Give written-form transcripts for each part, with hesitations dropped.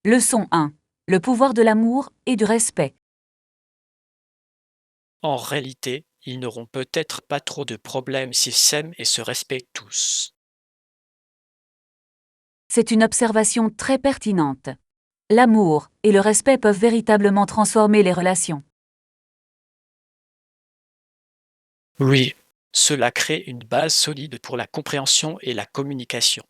Leçon 1. Le pouvoir de l'amour et du respect. En réalité, ils n'auront peut-être pas trop de problèmes s'ils s'aiment et se respectent tous. C'est une observation très pertinente. L'amour et le respect peuvent véritablement transformer les relations. Oui, cela crée une base solide pour la compréhension et la communication.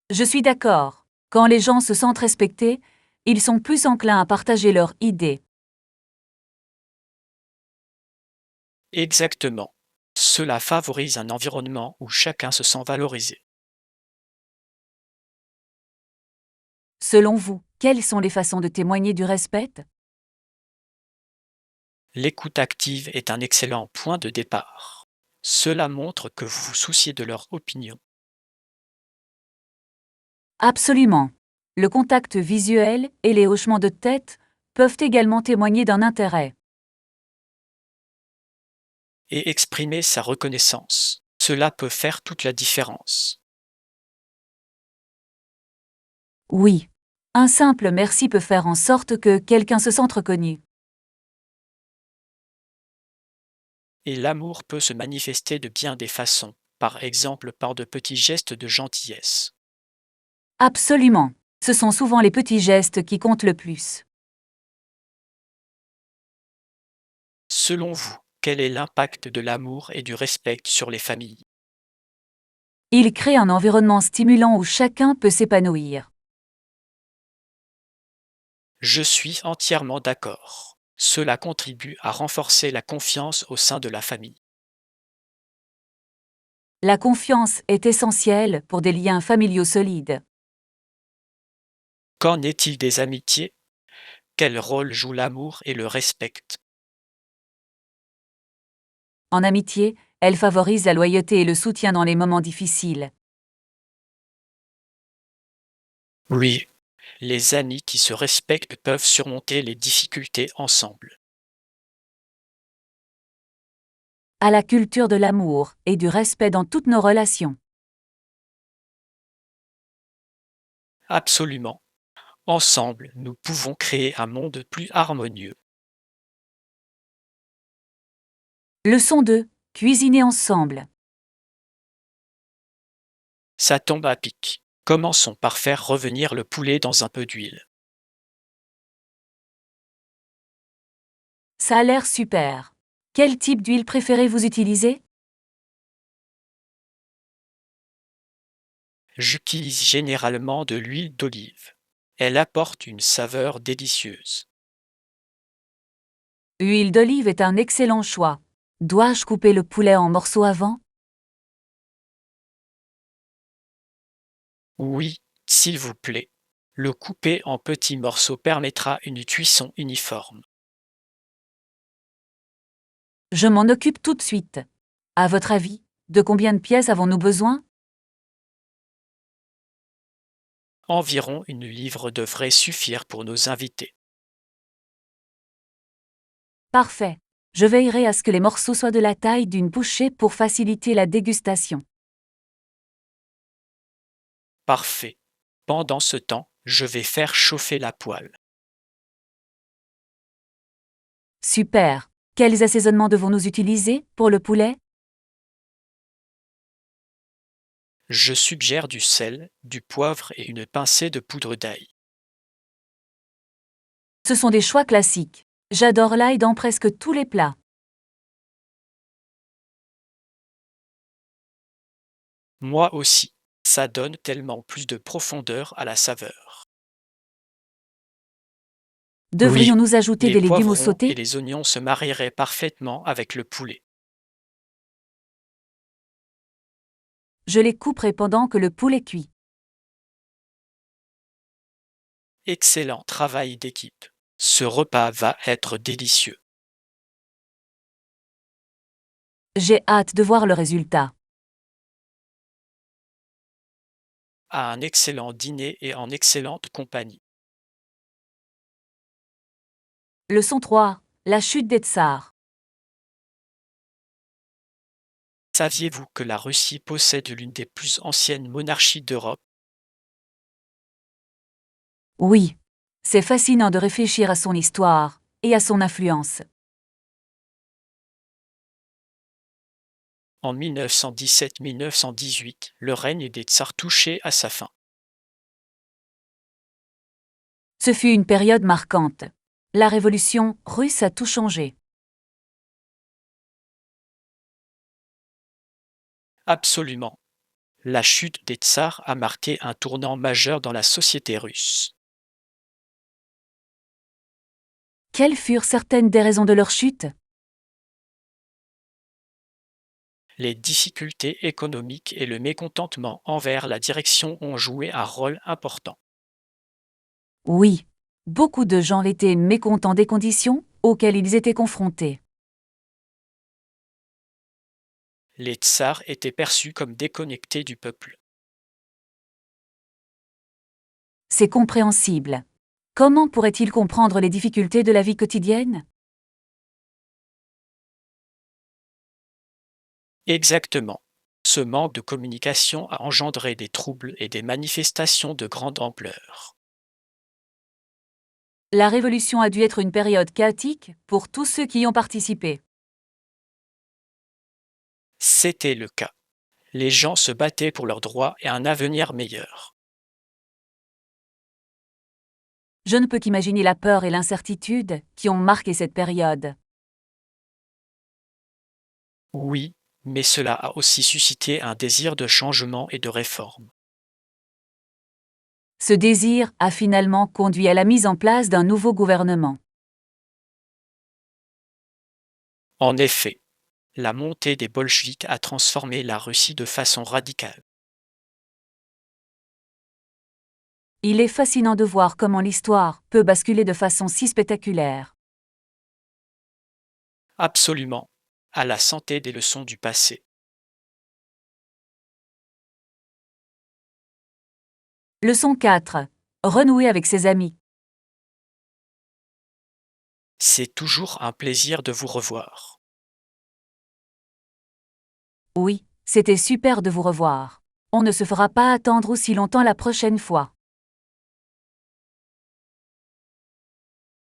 Je suis d'accord. Quand les gens se sentent respectés, ils sont plus enclins à partager leurs idées. Exactement. Cela favorise un environnement où chacun se sent valorisé. Selon vous, quelles sont les façons de témoigner du respect? L'écoute active est un excellent point de départ. Cela montre que vous vous souciez de leur opinion. Absolument. Le contact visuel et les hochements de tête peuvent également témoigner d'un intérêt. Et exprimer sa reconnaissance. Cela peut faire toute la différence. Oui. Un simple merci peut faire en sorte que quelqu'un se sente reconnu. Et l'amour peut se manifester de bien des façons, par exemple par de petits gestes de gentillesse. Absolument. Ce sont souvent les petits gestes qui comptent le plus. Selon vous, quel est l'impact de l'amour et du respect sur les familles? Il crée un environnement stimulant où chacun peut s'épanouir. Je suis entièrement d'accord. Cela contribue à renforcer la confiance au sein de la famille. La confiance est essentielle pour des liens familiaux solides. Qu'en est-il des amitiés? Quel rôle jouent l'amour et le respect? En amitié, elle favorise la loyauté et le soutien dans les moments difficiles. Oui, les amis qui se respectent peuvent surmonter les difficultés ensemble. À la culture de l'amour et du respect dans toutes nos relations. Absolument. Ensemble, nous pouvons créer un monde plus harmonieux. Leçon 2. Cuisiner ensemble. Ça tombe à pic. Commençons par faire revenir le poulet dans un peu d'huile. Ça a l'air super. Quel type d'huile préférez-vous utiliser? J'utilise généralement de l'huile d'olive. Elle apporte une saveur délicieuse. L'huile d'olive est un excellent choix. Dois-je couper le poulet en morceaux avant? Oui, s'il vous plaît. Le couper en petits morceaux permettra une cuisson uniforme. Je m'en occupe tout de suite. À votre avis, de combien de pièces avons-nous besoin? Environ une livre devrait suffire pour nos invités. Parfait. Je veillerai à ce que les morceaux soient de la taille d'une bouchée pour faciliter la dégustation. Parfait. Pendant ce temps, je vais faire chauffer la poêle. Super. Quels assaisonnements devons-nous utiliser pour le poulet? Je suggère du sel, du poivre et une pincée de poudre d'ail. Ce sont des choix classiques. J'adore l'ail dans presque tous les plats. Moi aussi, ça donne tellement plus de profondeur à la saveur. Oui, Devrions-nous ajouter les des légumes au poivrons et sauté? les oignons se marieraient parfaitement avec le poulet. Je les couperai pendant que le poulet cuit. Excellent travail d'équipe. Ce repas va être délicieux. J'ai hâte de voir le résultat. À un excellent dîner et en excellente compagnie. Leçon 3. La chute des tsars. Saviez-vous que la Russie possède l'une des plus anciennes monarchies d'Europe? Oui. C'est fascinant de réfléchir à son histoire et à son influence. En 1917-1918, le règne des tsars touchait à sa fin. Ce fut une période marquante. La révolution russe a tout changé. Absolument. La chute des tsars a marqué un tournant majeur dans la société russe. Quelles furent certaines des raisons de leur chute? Les difficultés économiques et le mécontentement envers la direction ont joué un rôle important. Oui. Beaucoup de gens étaient mécontents des conditions auxquelles ils étaient confrontés. Les tsars étaient perçus comme déconnectés du peuple. C'est compréhensible. Comment pourrait-il comprendre les difficultés de la vie quotidienne? Exactement. Ce manque de communication a engendré des troubles et des manifestations de grande ampleur. La révolution a dû être une période chaotique pour tous ceux qui y ont participé. C'était le cas. Les gens se battaient pour leurs droits et un avenir meilleur. Je ne peux qu'imaginer la peur et l'incertitude qui ont marqué cette période. Oui, mais cela a aussi suscité un désir de changement et de réforme. Ce désir a finalement conduit à la mise en place d'un nouveau gouvernement. En effet, la montée des bolcheviks a transformé la Russie de façon radicale. Il est fascinant de voir comment l'histoire peut basculer de façon si spectaculaire. Absolument. À la santé des leçons du passé. Leçon 4. Renouer avec ses amis. C'est toujours un plaisir de vous revoir. Oui, c'était super de vous revoir. On ne se fera pas attendre aussi longtemps la prochaine fois.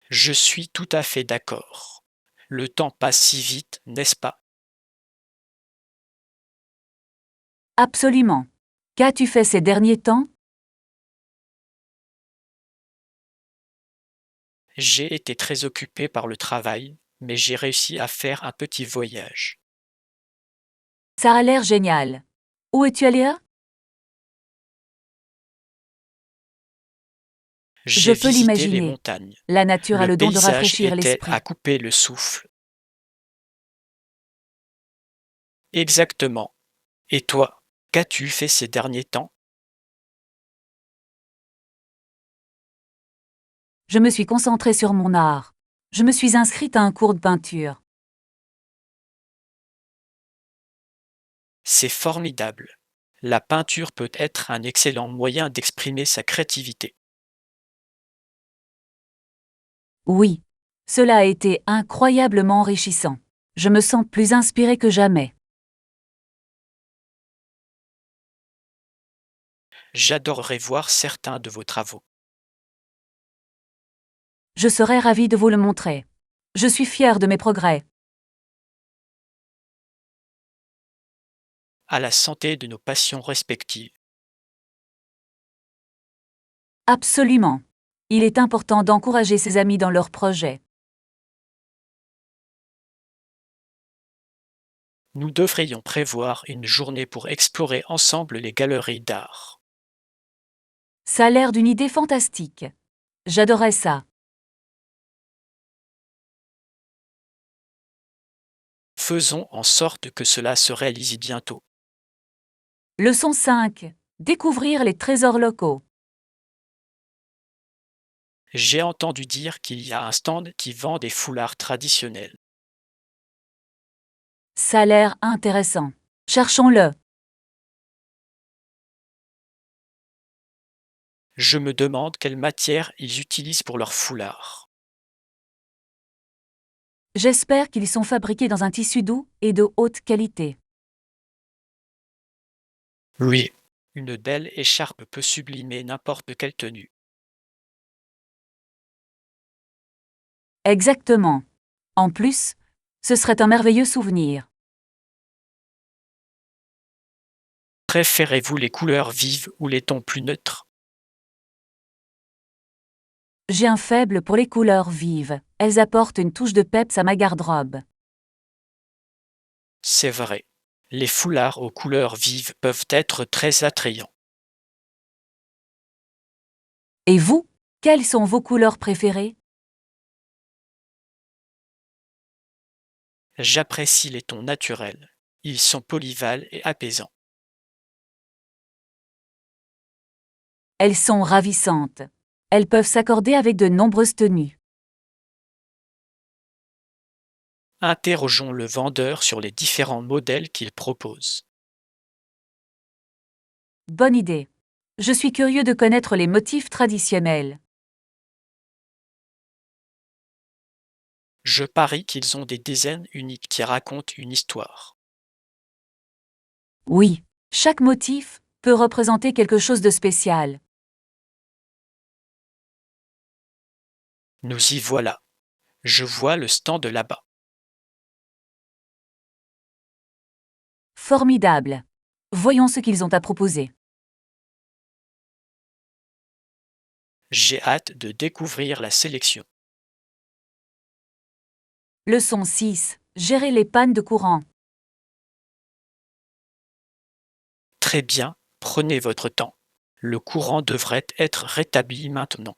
Je suis tout à fait d'accord. Le temps passe si vite, n'est-ce pas? Absolument. Qu'as-tu fait ces derniers temps? J'ai été très occupé par le travail, mais j'ai réussi à faire un petit voyage. Ça a l'air génial. Où es-tu allé? Je J'ai peux visité les l'imaginer. montagnes. La nature a Le le don de paysage rafraîchir était à l'esprit. couper le souffle. Exactement. Et toi, qu'as-tu fait ces derniers temps? Je me suis concentrée sur mon art. Je me suis inscrite à un cours de peinture. C'est formidable. La peinture peut être un excellent moyen d'exprimer sa créativité. Oui. Cela a été incroyablement enrichissant. Je me sens plus inspirée que jamais. J'adorerais voir certains de vos travaux. Je serais ravie de vous le montrer. Je suis fière de mes progrès. À la santé de nos passions respectives. Absolument. Il est important d'encourager ses amis dans leurs projets. Nous devrions prévoir une journée pour explorer ensemble les galeries d'art. Ça a l'air d'une idée fantastique. J'adorais ça. Faisons en sorte que cela se réalise bientôt. Leçon 5. Découvrir les trésors locaux. J'ai entendu dire qu'il y a un stand qui vend des foulards traditionnels. Ça a l'air intéressant. Cherchons-le. Je me demande quelle matière ils utilisent pour leurs foulards. J'espère qu'ils sont fabriqués dans un tissu doux et de haute qualité. Oui, une belle écharpe peut sublimer n'importe quelle tenue. Exactement. En plus, ce serait un merveilleux souvenir. Préférez-vous les couleurs vives ou les tons plus neutres? J'ai un faible pour les couleurs vives. Elles apportent une touche de peps à ma garde-robe. C'est vrai. Les foulards aux couleurs vives peuvent être très attrayants. Et vous, quelles sont vos couleurs préférées? J'apprécie les tons naturels. Ils sont polyvales et apaisants. Elles sont ravissantes. Elles peuvent s'accorder avec de nombreuses tenues. Interrogeons le vendeur sur les différents modèles qu'il propose. Bonne idée. Je suis curieux de connaître les motifs traditionnels. Je parie qu'ils ont des dizaines uniques qui racontent une histoire. Oui, chaque motif peut représenter quelque chose de spécial. Nous y voilà. Je vois le stand là-bas. Formidable. Voyons ce qu'ils ont à proposer. J'ai hâte de découvrir la sélection. Leçon 6. Gérer les pannes de courant. Très bien, prenez votre temps. Le courant devrait être rétabli maintenant.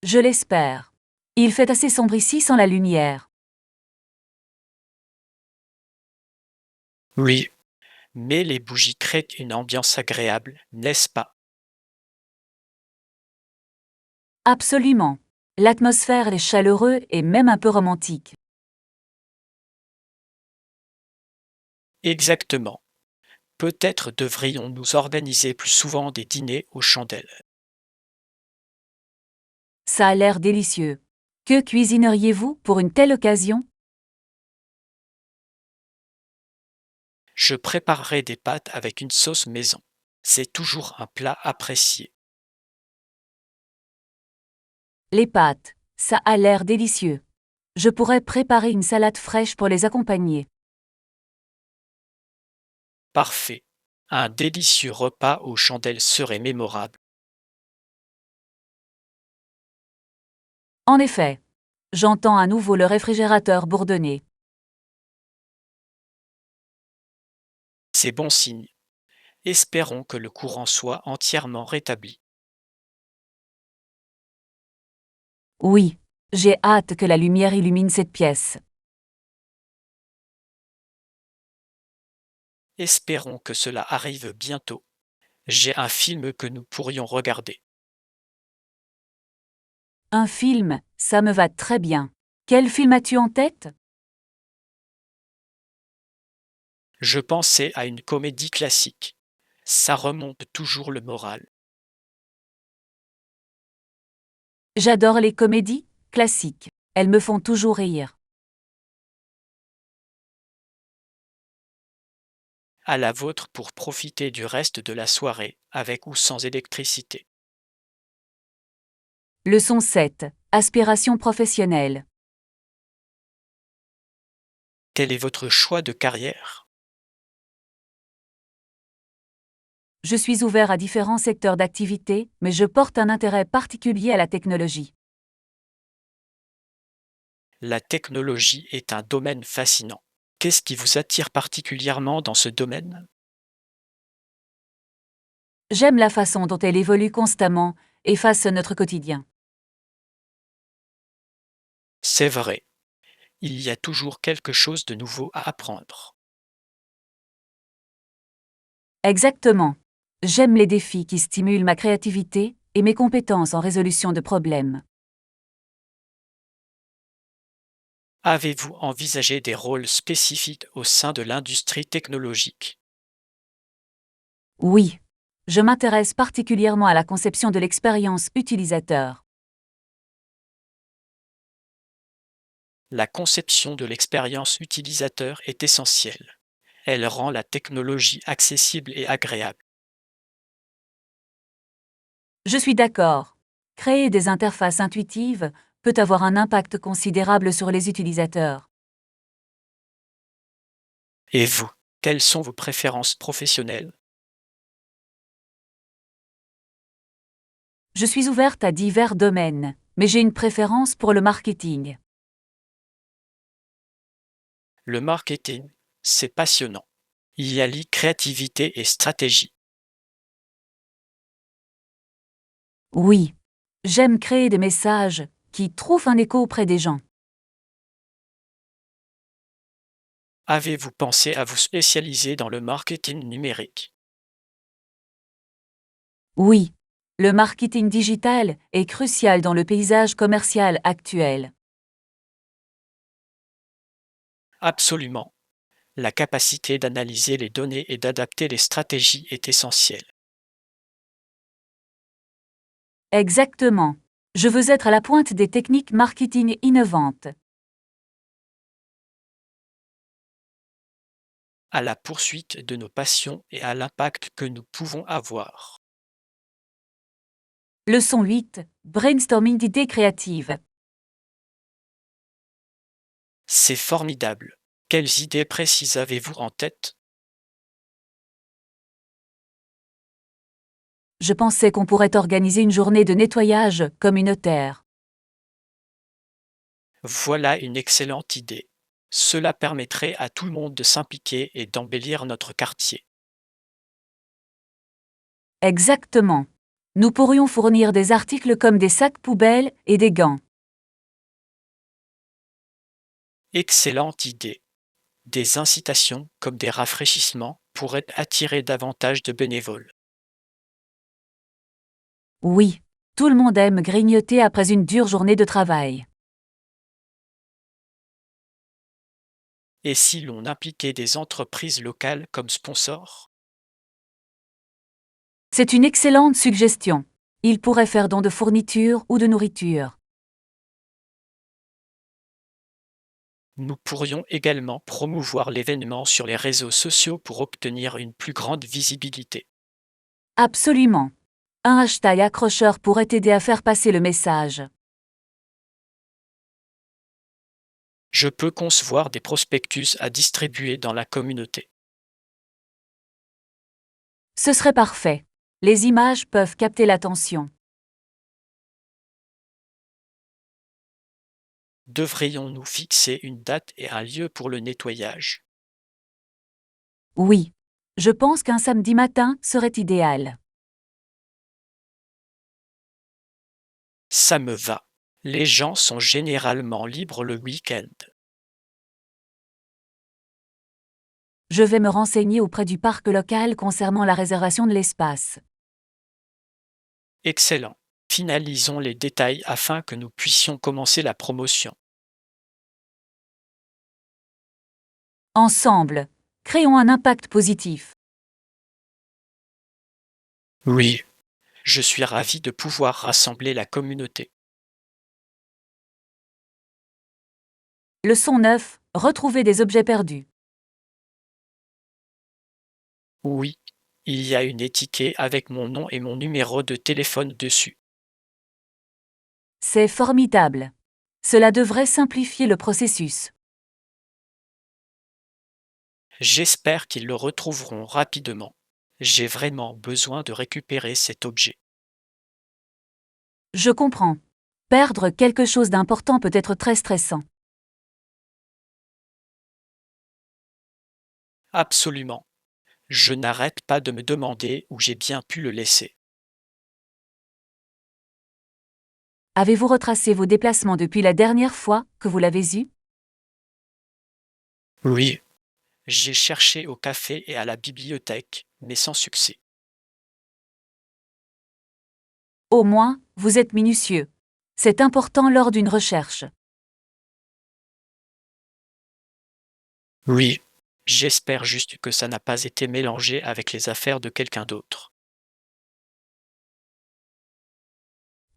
Je l'espère. Il fait assez sombre ici sans la lumière. Oui, mais les bougies créent une ambiance agréable, n'est-ce pas? Absolument. L'atmosphère est chaleureuse et même un peu romantique. Exactement. Peut-être devrions-nous organiser plus souvent des dîners aux chandelles. Ça a l'air délicieux. Que cuisineriez-vous pour une telle occasion? Je préparerai des pâtes avec une sauce maison. C'est toujours un plat apprécié. Les pâtes. Ça a l'air délicieux. Je pourrais préparer une salade fraîche pour les accompagner. Parfait. Un délicieux repas aux chandelles serait mémorable. En effet. J'entends à nouveau le réfrigérateur bourdonner. C'est bon signe. Espérons que le courant soit entièrement rétabli. Oui. J'ai hâte que la lumière illumine cette pièce. Espérons que cela arrive bientôt. J'ai un film que nous pourrions regarder. Un film, ça me va très bien. Quel film as-tu en tête? Je pensais à une comédie classique. Ça remonte toujours le moral. J'adore les comédies classiques. Elles me font toujours rire. À la vôtre pour profiter du reste de la soirée, avec ou sans électricité. Leçon 7. Aspiration professionnelle. Quel est votre choix de carrière? Je suis ouvert à différents secteurs d'activité, mais je porte un intérêt particulier à la technologie. La technologie est un domaine fascinant. Qu'est-ce qui vous attire particulièrement dans ce domaine? J'aime la façon dont elle évolue constamment et façonne notre quotidien. C'est vrai, il y a toujours quelque chose de nouveau à apprendre. Exactement. J'aime les défis qui stimulent ma créativité et mes compétences en résolution de problèmes. Avez-vous envisagé des rôles spécifiques au sein de l'industrie technologique? Oui. Je m'intéresse particulièrement à la conception de l'expérience utilisateur. La conception de l'expérience utilisateur est essentielle. Elle rend la technologie accessible et agréable. Je suis d'accord. Créer des interfaces intuitives peut avoir un impact considérable sur les utilisateurs. Et vous, quelles sont vos préférences professionnelles? Je suis ouverte à divers domaines, mais j'ai une préférence pour le marketing. Le marketing, c'est passionnant. Il y allie créativité et stratégie. Oui, j'aime créer des messages qui trouvent un écho auprès des gens. Avez-vous pensé à vous spécialiser dans le marketing numérique? Oui, le marketing digital est crucial dans le paysage commercial actuel. Absolument. La capacité d'analyser les données et d'adapter les stratégies est essentielle. Exactement. Je veux être à la pointe des techniques marketing innovantes. À la poursuite de nos passions et à l'impact que nous pouvons avoir. Leçon 8. Brainstorming d'idées créatives. C'est formidable. Quelles idées précises avez-vous en tête? Je pensais qu'on pourrait organiser une journée de nettoyage communautaire. Voilà une excellente idée. Cela permettrait à tout le monde de s'impliquer et d'embellir notre quartier. Exactement. Nous pourrions fournir des articles comme des sacs poubelles et des gants. Excellente idée. Des incitations comme des rafraîchissements pourraient attirer davantage de bénévoles. Oui, tout le monde aime grignoter après une dure journée de travail. Et si l'on impliquait des entreprises locales comme sponsors? C'est une excellente suggestion. Ils pourraient faire don de fournitures ou de nourriture. Nous pourrions également promouvoir l'événement sur les réseaux sociaux pour obtenir une plus grande visibilité. Absolument. Un hashtag accrocheur pourrait aider à faire passer le message. Je peux concevoir des prospectus à distribuer dans la communauté. Ce serait parfait. Les images peuvent capter l'attention. Devrions-nous fixer une date et un lieu pour le nettoyage? Oui. Je pense qu'un samedi matin serait idéal. Ça me va. Les gens sont généralement libres le week-end. Je vais me renseigner auprès du parc local concernant la réservation de l'espace. Excellent. Finalisons les détails afin que nous puissions commencer la promotion. Ensemble, créons un impact positif. Oui, je suis ravi de pouvoir rassembler la communauté. Leçon 9. Retrouver des objets perdus. Oui, il y a une étiquette avec mon nom et mon numéro de téléphone dessus. C'est formidable. Cela devrait simplifier le processus. J'espère qu'ils le retrouveront rapidement. J'ai vraiment besoin de récupérer cet objet. Je comprends. Perdre quelque chose d'important peut être très stressant. Absolument. Je n'arrête pas de me demander où j'ai bien pu le laisser. Avez-vous retracé vos déplacements depuis la dernière fois que vous l'avez eu? Oui, j'ai cherché au café et à la bibliothèque, mais sans succès. Au moins, vous êtes minutieux. C'est important lors d'une recherche. Oui, j'espère juste que ça n'a pas été mélangé avec les affaires de quelqu'un d'autre.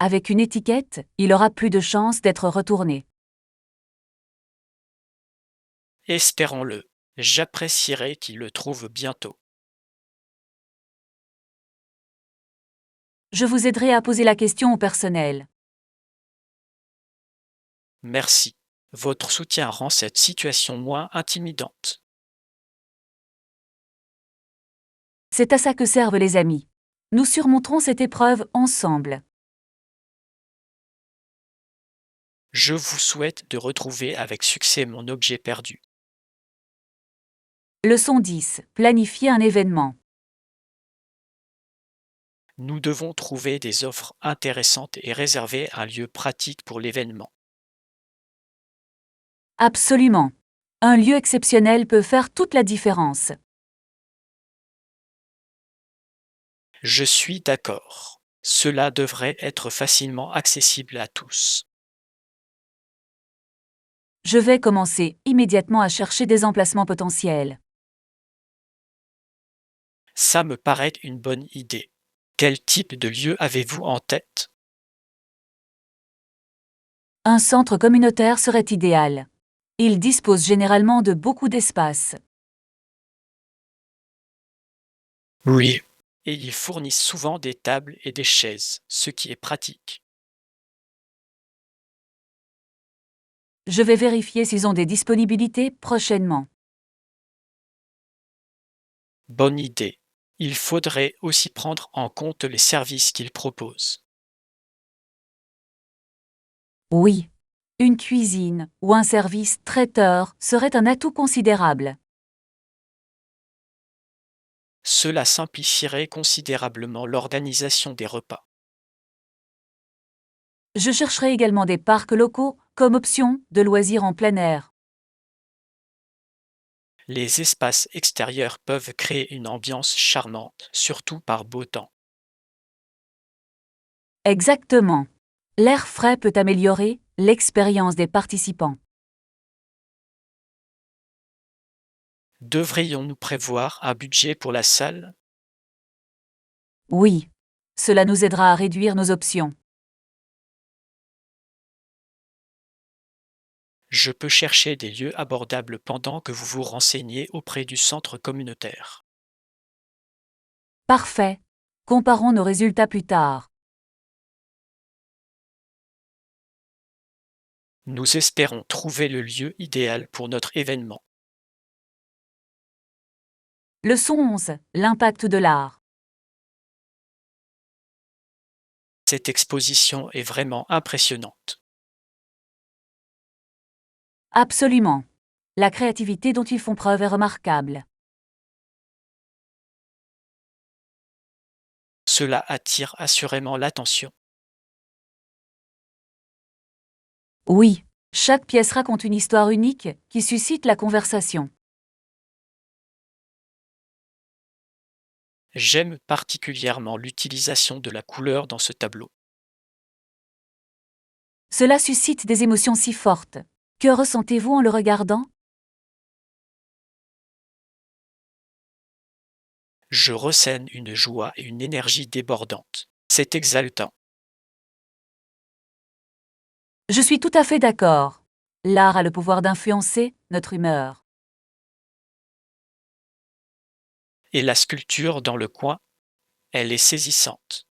Avec une étiquette, il aura plus de chances d'être retourné. Espérons-le. J'apprécierais qu'il le trouve bientôt. Je vous aiderai à poser la question au personnel. Merci. Votre soutien rend cette situation moins intimidante. C'est à ça que servent les amis. Nous surmonterons cette épreuve ensemble. Je vous souhaite de retrouver avec succès mon objet perdu. Leçon 10. Planifier un événement. Nous devons trouver des offres intéressantes et réserver un lieu pratique pour l'événement. Absolument. Un lieu exceptionnel peut faire toute la différence. Je suis d'accord. Cela devrait être facilement accessible à tous. Je vais commencer immédiatement à chercher des emplacements potentiels. Ça me paraît une bonne idée. Quel type de lieu avez-vous en tête? Un centre communautaire serait idéal. Il dispose généralement de beaucoup d'espace. Oui. Et ils fournissent souvent des tables et des chaises, ce qui est pratique. Je vais vérifier s'ils ont des disponibilités prochainement. Bonne idée. Il faudrait aussi prendre en compte les services qu'ils proposent. Oui. Une cuisine ou un service traiteur serait un atout considérable. Cela simplifierait considérablement l'organisation des repas. Je chercherai également des parcs locaux comme option de loisirs en plein air. Les espaces extérieurs peuvent créer une ambiance charmante, surtout par beau temps. Exactement. L'air frais peut améliorer l'expérience des participants. Devrions-nous prévoir un budget pour la salle? Oui. Cela nous aidera à réduire nos options. Je peux chercher des lieux abordables pendant que vous vous renseignez auprès du centre communautaire. Parfait. Comparons nos résultats plus tard. Nous espérons trouver le lieu idéal pour notre événement. Leçon 11. L'impact de l'art. Cette exposition est vraiment impressionnante. Absolument. La créativité dont ils font preuve est remarquable. Cela attire assurément l'attention. Oui. Chaque pièce raconte une histoire unique qui suscite la conversation. J'aime particulièrement l'utilisation de la couleur dans ce tableau. Cela suscite des émotions si fortes. Que ressentez-vous en le regardant? Je ressens une joie et une énergie débordante. C'est exaltant. Je suis tout à fait d'accord. L'art a le pouvoir d'influencer notre humeur. Et la sculpture dans le coin, elle est saisissante.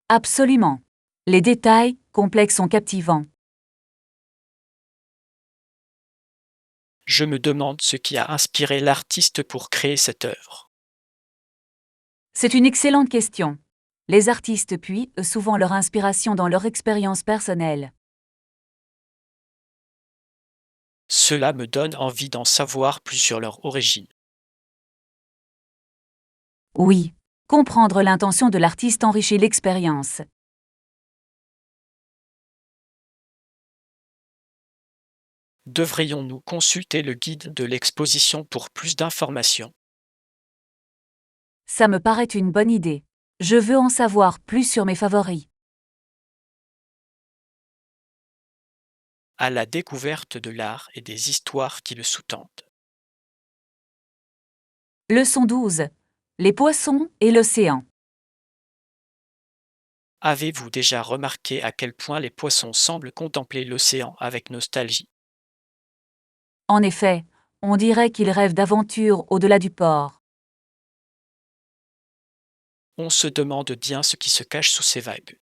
Absolument. Les détails complexes sont captivants. Je me demande ce qui a inspiré l'artiste pour créer cette œuvre. C'est une excellente question. Les artistes puisent souvent leur inspiration dans leur expérience personnelle. Cela me donne envie d'en savoir plus sur leur origine. Oui. Comprendre l'intention de l'artiste enrichit l'expérience. Devrions-nous consulter le guide de l'exposition pour plus d'informations? Ça me paraît une bonne idée. Je veux en savoir plus sur mes favoris. À la découverte de l'art et des histoires qui le sous-tendent. Leçon 12. Les poissons et l'océan. Avez-vous déjà remarqué à quel point les poissons semblent contempler l'océan avec nostalgie? En effet, on dirait qu'il rêve d'aventures au-delà du port. On se demande bien ce qui se cache sous ces vagues.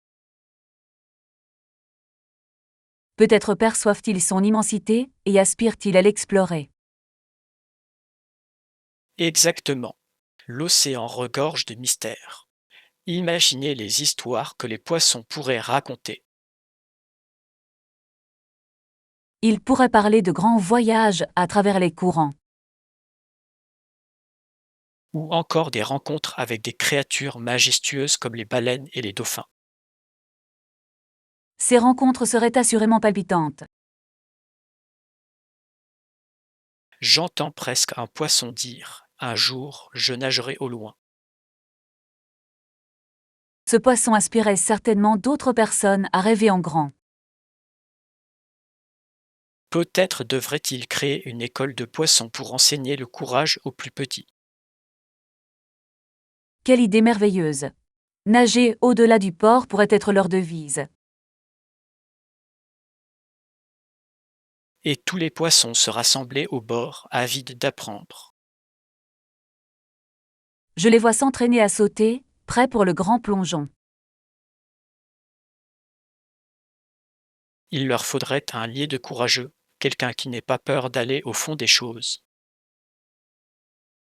Peut-être perçoivent-ils son immensité et aspirent-ils à l'explorer. Exactement. L'océan regorge de mystères. Imaginez les histoires que les poissons pourraient raconter, Ils pourraient parler de grands voyages à travers les courants. ou encore des rencontres avec des créatures majestueuses comme les baleines et les dauphins. Ces rencontres seraient assurément palpitantes. J'entends presque un poisson dire: un jour, je nagerai au loin. Ce poisson inspirait certainement d'autres personnes à rêver en grand. Peut-être devrait-il créer une école de poissons pour enseigner le courage aux plus petits. Quelle idée merveilleuse! Nager au-delà du port pourrait être leur devise. Et tous les poissons se rassemblaient au bord, avides d'apprendre. Je les vois s'entraîner à sauter, prêts pour le grand plongeon. Il leur faudrait un lier de courageux, quelqu'un qui n'ait pas peur d'aller au fond des choses.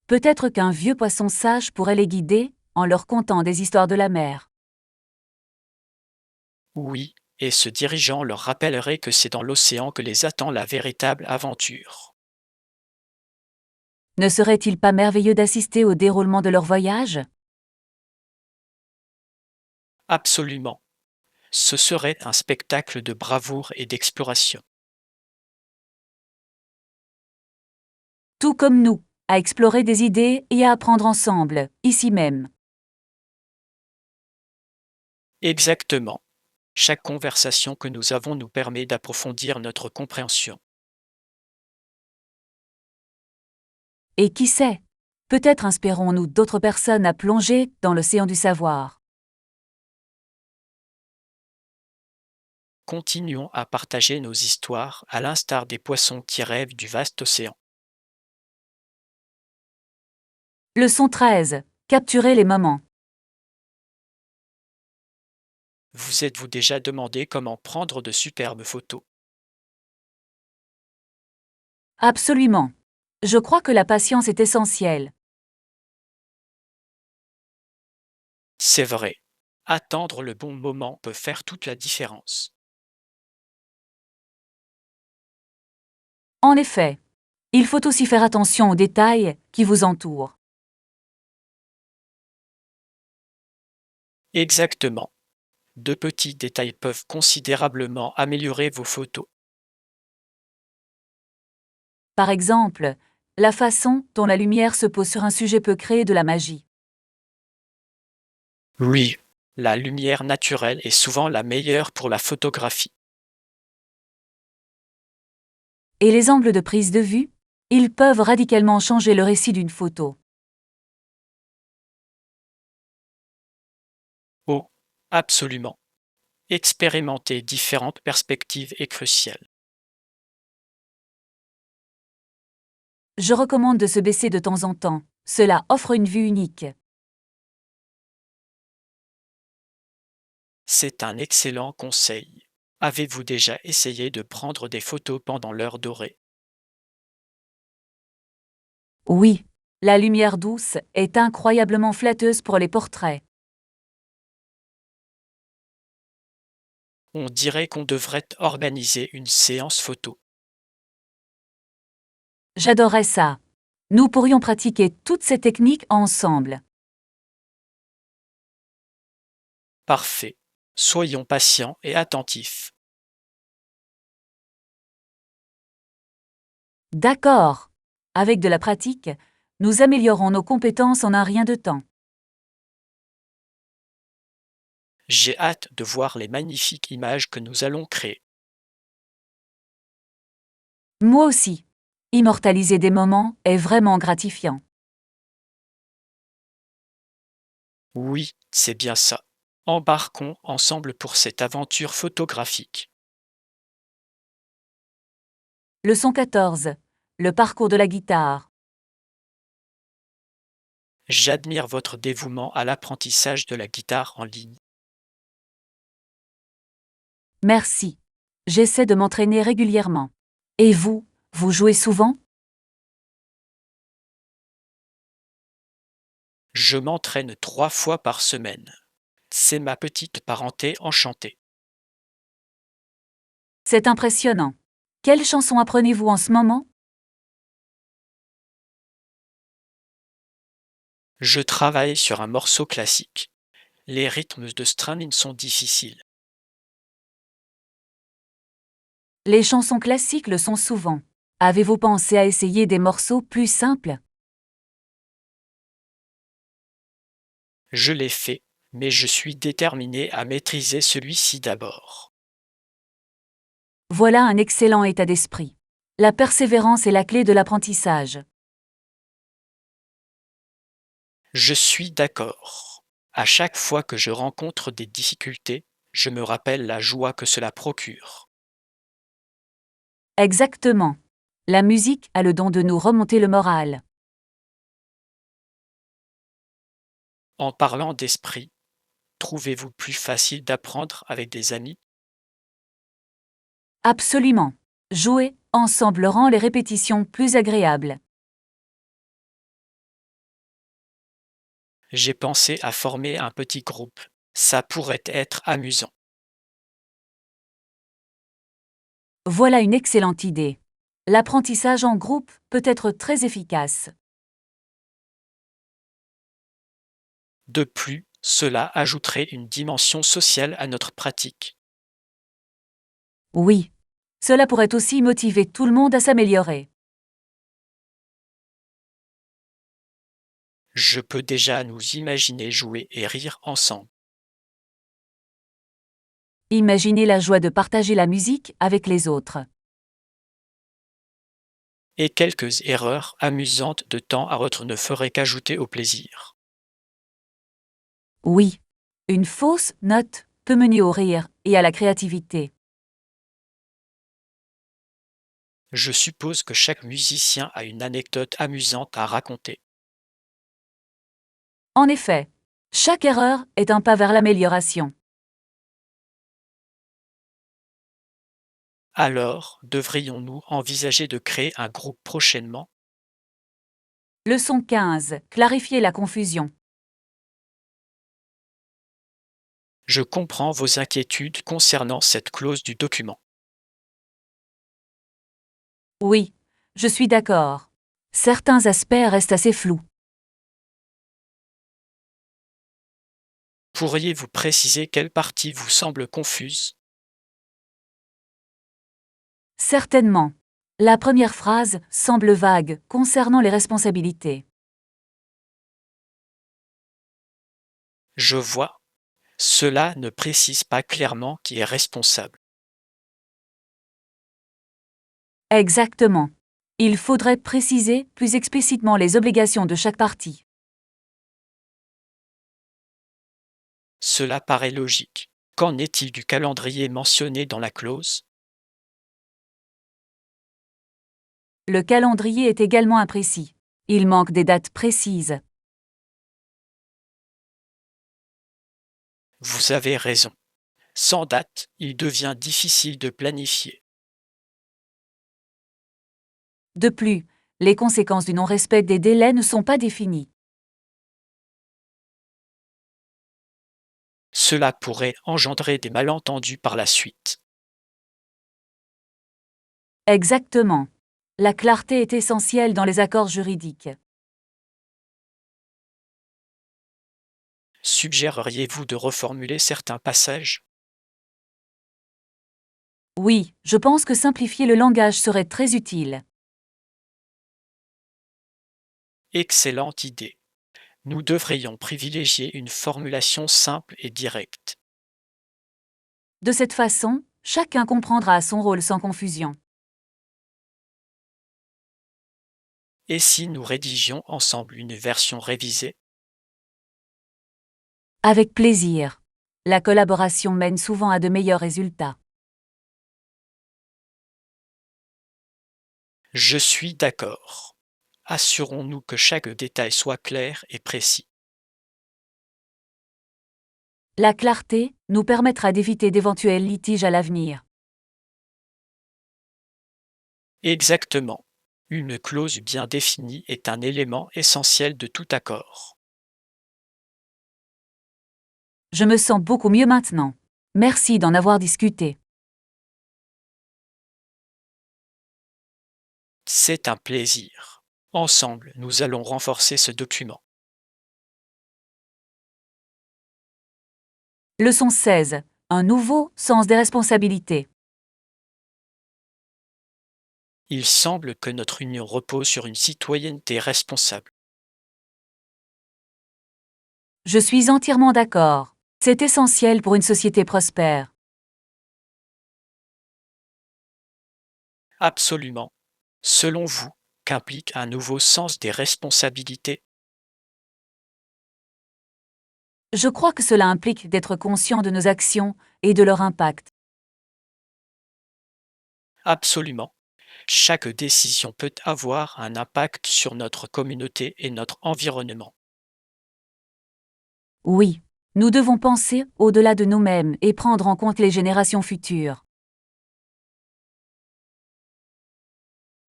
Peut-être qu'un vieux poisson sage pourrait les guider, en leur contant des histoires de la mer. Oui, et ce dirigeant leur rappellerait que c'est dans l'océan que les attend la véritable aventure. Ne serait-il pas merveilleux d'assister au déroulement de leur voyage? Absolument. Ce serait un spectacle de bravoure et d'exploration. Tout comme nous, à explorer des idées et à apprendre ensemble, ici même. Exactement. Chaque conversation que nous avons nous permet d'approfondir notre compréhension. Et qui sait? Peut-être inspirons-nous d'autres personnes à plonger dans l'océan du savoir. Continuons à partager nos histoires à l'instar des poissons qui rêvent du vaste océan. Leçon 13. Capturer les moments. Vous êtes-vous déjà demandé comment prendre de superbes photos? Absolument. Je crois que la patience est essentielle. C'est vrai. Attendre le bon moment peut faire toute la différence. En effet, il faut aussi faire attention aux détails qui vous entourent. Exactement. De petits détails peuvent considérablement améliorer vos photos. Par exemple, la façon dont la lumière se pose sur un sujet peut créer de la magie. Oui, la lumière naturelle est souvent la meilleure pour la photographie. Et les angles de prise de vue? Ils peuvent radicalement changer le récit d'une photo. Oh, absolument. Expérimenter différentes perspectives est crucial. Je recommande de se baisser de temps en temps. Cela offre une vue unique. C'est un excellent conseil. Avez-vous déjà essayé de prendre des photos pendant l'heure dorée? Oui, la lumière douce est incroyablement flatteuse pour les portraits. On dirait qu'on devrait organiser une séance photo. J'adorerais ça. Nous pourrions pratiquer toutes ces techniques ensemble. Parfait. Soyons patients et attentifs. D'accord. Avec de la pratique, nous améliorons nos compétences en un rien de temps. J'ai hâte de voir les magnifiques images que nous allons créer. Moi aussi. Immortaliser des moments est vraiment gratifiant. Oui, c'est bien ça. Embarquons ensemble pour cette aventure photographique. Leçon 14. le parcours de la guitare. J'admire votre dévouement à l'apprentissage de la guitare en ligne. Merci. J'essaie de m'entraîner régulièrement. Et vous, vous jouez souvent? Je m'entraîne 3 fois par semaine. C'est ma petite parenté enchantée. C'est impressionnant. Quelle chanson apprenez-vous en ce moment? Je travaille sur un morceau classique. Les rythmes de Strauss sont difficiles. Les chansons classiques le sont souvent. Avez-vous pensé à essayer des morceaux plus simples? Je l'ai fait, mais je suis déterminé à maîtriser celui-ci d'abord. Voilà un excellent état d'esprit. La persévérance est la clé de l'apprentissage. Je suis d'accord. À chaque fois que je rencontre des difficultés, je me rappelle la joie que cela procure. Exactement. La musique a le don de nous remonter le moral. En parlant d'esprit, trouvez-vous plus facile d'apprendre avec des amis? Absolument. Jouer ensemble rend les répétitions plus agréables. J'ai pensé à former un petit groupe. Ça pourrait être amusant. Voilà une excellente idée. L'apprentissage en groupe peut être très efficace. De plus, cela ajouterait une dimension sociale à notre pratique. Oui. Cela pourrait aussi motiver tout le monde à s'améliorer. Je peux déjà nous imaginer jouer et rire ensemble. Imaginez la joie de partager la musique avec les autres. Et quelques erreurs amusantes de temps à autre ne feraient qu'ajouter au plaisir. Oui. Une fausse note peut mener au rire et à la créativité. Je suppose que chaque musicien a une anecdote amusante à raconter. En effet, chaque erreur est un pas vers l'amélioration. Alors, devrions-nous envisager de créer un groupe prochainement? Leçon 15. Clarifier la confusion. Je comprends vos inquiétudes concernant cette clause du document. Oui, je suis d'accord. Certains aspects restent assez flous. Pourriez-vous préciser quelle partie vous semble confuse? Certainement. La première phrase semble vague concernant les responsabilités. Je vois. Cela ne précise pas clairement qui est responsable. Exactement. Il faudrait préciser plus explicitement les obligations de chaque partie. Cela paraît logique. Qu'en est-il du calendrier mentionné dans la clause? Le calendrier est également imprécis. Il manque des dates précises. Vous avez raison. Sans date, il devient difficile de planifier. De plus, les conséquences du non-respect des délais ne sont pas définies. Cela pourrait engendrer des malentendus par la suite. Exactement. La clarté est essentielle dans les accords juridiques. Suggéreriez-vous de reformuler certains passages? Oui, je pense que simplifier le langage serait très utile. Excellente idée. Nous devrions privilégier une formulation simple et directe. De cette façon, chacun comprendra son rôle sans confusion. Et si nous rédigions ensemble une version révisée? Avec plaisir. La collaboration mène souvent à de meilleurs résultats. Je suis d'accord. Assurons-nous que chaque détail soit clair et précis. La clarté nous permettra d'éviter d'éventuels litiges à l'avenir. Exactement. Une clause bien définie est un élément essentiel de tout accord. Je me sens beaucoup mieux maintenant. Merci d'en avoir discuté. C'est un plaisir. Ensemble, nous allons renforcer ce document. Leçon 16. Un nouveau sens des responsabilités. Il semble que notre union repose sur une citoyenneté responsable. Je suis entièrement d'accord. C'est essentiel pour une société prospère. Absolument. Selon vous, qu'implique un nouveau sens des responsabilités? Je crois que cela implique d'être conscient de nos actions et de leur impact. Absolument. Chaque décision peut avoir un impact sur notre communauté et notre environnement. Oui, nous devons penser au-delà de nous-mêmes et prendre en compte les générations futures.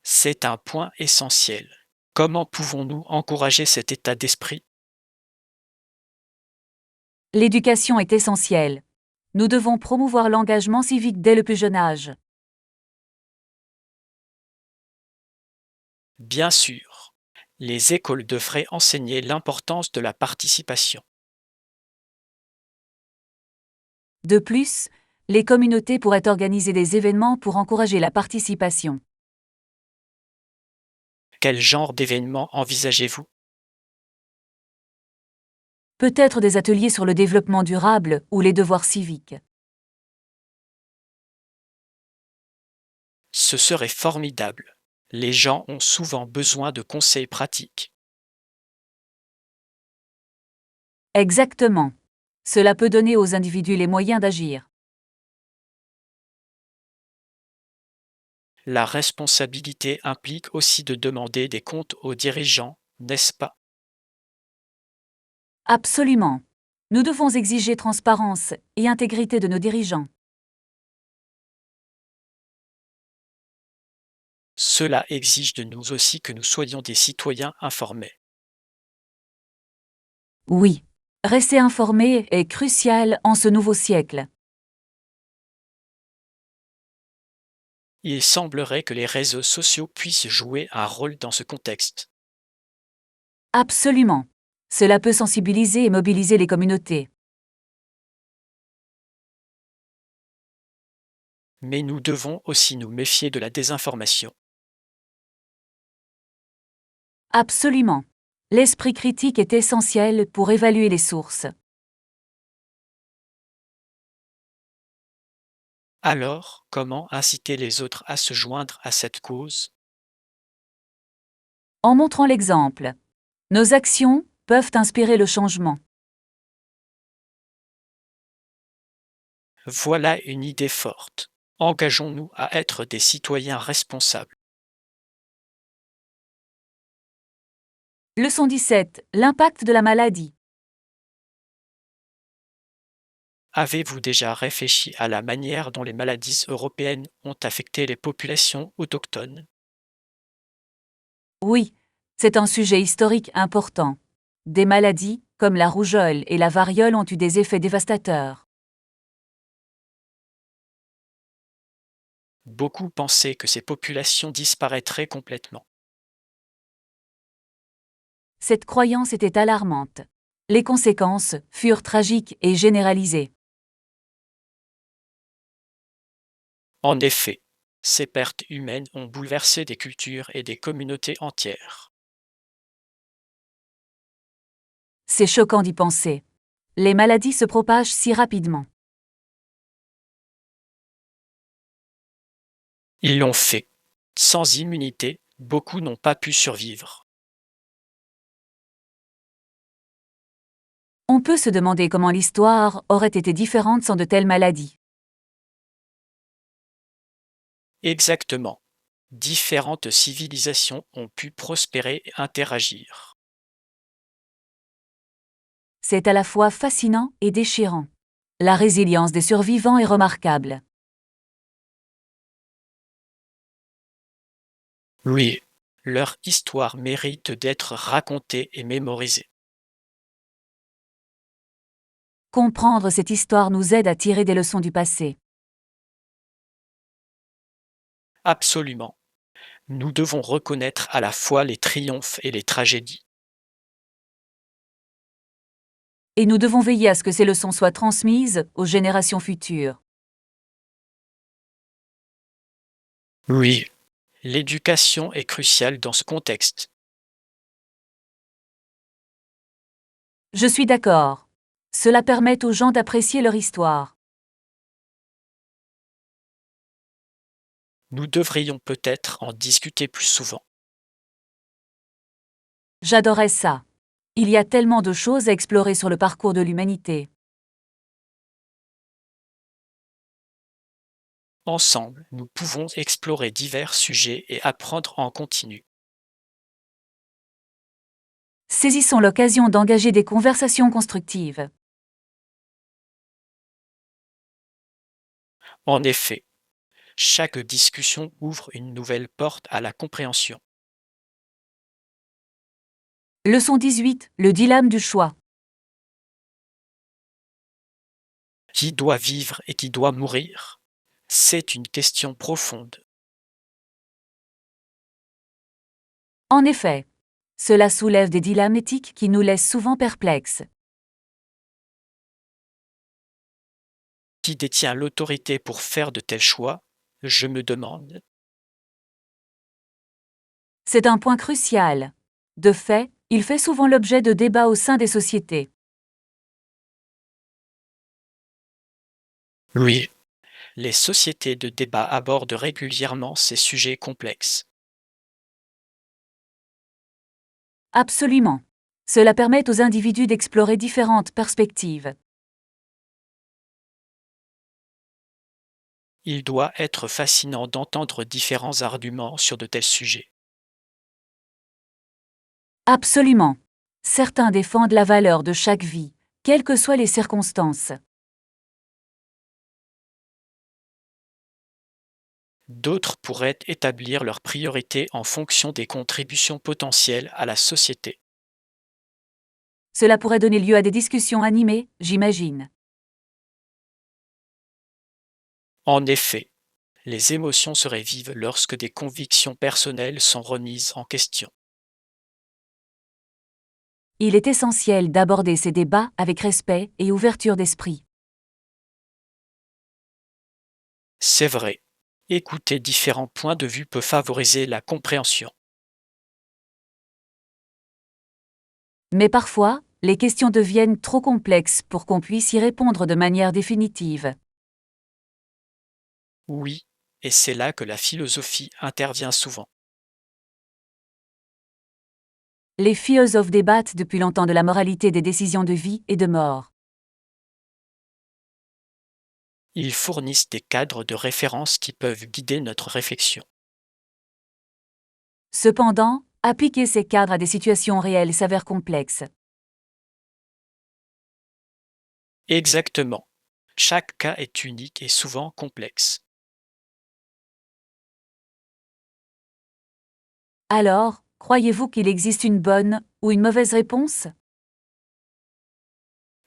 C'est un point essentiel. Comment pouvons-nous encourager cet état d'esprit? L'éducation est essentielle. Nous devons promouvoir l'engagement civique dès le plus jeune âge. Bien sûr, les écoles devraient enseigner l'importance de la participation. De plus, les communautés pourraient organiser des événements pour encourager la participation. Quel genre d'événements envisagez-vous? Peut-être des ateliers sur le développement durable ou les devoirs civiques. Ce serait formidable. Les gens ont souvent besoin de conseils pratiques. Exactement. Cela peut donner aux individus les moyens d'agir. La responsabilité implique aussi de demander des comptes aux dirigeants, n'est-ce pas? Absolument. Nous devons exiger transparence et intégrité de nos dirigeants. Cela exige de nous aussi que nous soyons des citoyens informés. Oui. Rester informé est crucial en ce nouveau siècle. Il semblerait que les réseaux sociaux puissent jouer un rôle dans ce contexte. Absolument. Cela peut sensibiliser et mobiliser les communautés. Mais nous devons aussi nous méfier de la désinformation. Absolument. L'esprit critique est essentiel pour évaluer les sources. Alors, comment inciter les autres à se joindre à cette cause? En montrant l'exemple, nos actions peuvent inspirer le changement. Voilà une idée forte. Engageons-nous à être des citoyens responsables. Leçon 17. L'impact de la maladie. Avez-vous déjà réfléchi à la manière dont les maladies européennes ont affecté les populations autochtones? Oui, c'est un sujet historique important. Des maladies, comme la rougeole et la variole, ont eu des effets dévastateurs. Beaucoup pensaient que ces populations disparaîtraient complètement. Cette croyance était alarmante. Les conséquences furent tragiques et généralisées. En effet, ces pertes humaines ont bouleversé des cultures et des communautés entières. C'est choquant d'y penser. Les maladies se propagent si rapidement. Ils l'ont fait. Sans immunité, beaucoup n'ont pas pu survivre. On peut se demander comment l'histoire aurait été différente sans de telles maladies. Exactement. différentes civilisations ont pu prospérer et interagir. C'est à la fois fascinant et déchirant. La résilience des survivants est remarquable. Oui, leur histoire mérite d'être racontée et mémorisée. Comprendre cette histoire nous aide à tirer des leçons du passé. Absolument. Nous devons reconnaître à la fois les triomphes et les tragédies. Et nous devons veiller à ce que ces leçons soient transmises aux générations futures. Oui, l'éducation est cruciale dans ce contexte. Je suis d'accord. Cela permet aux gens d'apprécier leur histoire. Nous devrions peut-être en discuter plus souvent. J'adorais ça. Il y a tellement de choses à explorer sur le parcours de l'humanité. Ensemble, nous pouvons explorer divers sujets et apprendre en continu. Saisissons l'occasion d'engager des conversations constructives. En effet, chaque discussion ouvre une nouvelle porte à la compréhension. Leçon 18. Le dilemme du choix. Qui doit vivre et qui doit mourir? C'est une question profonde. En effet, cela soulève des dilemmes éthiques qui nous laissent souvent perplexes. Qui détient l'autorité pour faire de tels choix? Je me demande. C'est un point crucial. De fait, il fait souvent l'objet de débats au sein des sociétés. Oui, les sociétés de débat abordent régulièrement ces sujets complexes. Absolument. Cela permet aux individus d'explorer différentes perspectives. Il doit être fascinant d'entendre différents arguments sur de tels sujets. Absolument. Certains défendent la valeur de chaque vie, quelles que soient les circonstances. D'autres pourraient établir leurs priorités en fonction des contributions potentielles à la société. Cela pourrait donner lieu à des discussions animées, j'imagine. En effet, les émotions seraient vives lorsque des convictions personnelles sont remises en question. Il est essentiel d'aborder ces débats avec respect et ouverture d'esprit. C'est vrai, écouter différents points de vue peut favoriser la compréhension. Mais parfois, les questions deviennent trop complexes pour qu'on puisse y répondre de manière définitive. Oui, et c'est là que la philosophie intervient souvent. Les philosophes débattent depuis longtemps de la moralité des décisions de vie et de mort. Ils fournissent des cadres de référence qui peuvent guider notre réflexion. Cependant, appliquer ces cadres à des situations réelles s'avère complexe. Exactement. Chaque cas est unique et souvent complexe. Alors, croyez-vous qu'il existe une bonne ou une mauvaise réponse?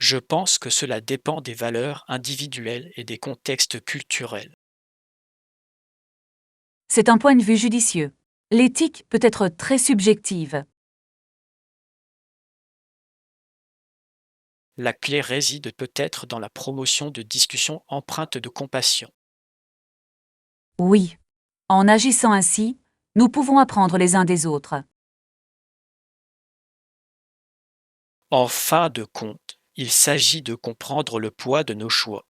Je pense que cela dépend des valeurs individuelles et des contextes culturels. C'est un point de vue judicieux. L'éthique peut être très subjective. La clé réside peut-être dans la promotion de discussions empreintes de compassion. Oui. En agissant ainsi, nous pouvons apprendre les uns des autres. En fin de compte, il s'agit de comprendre le poids de nos choix.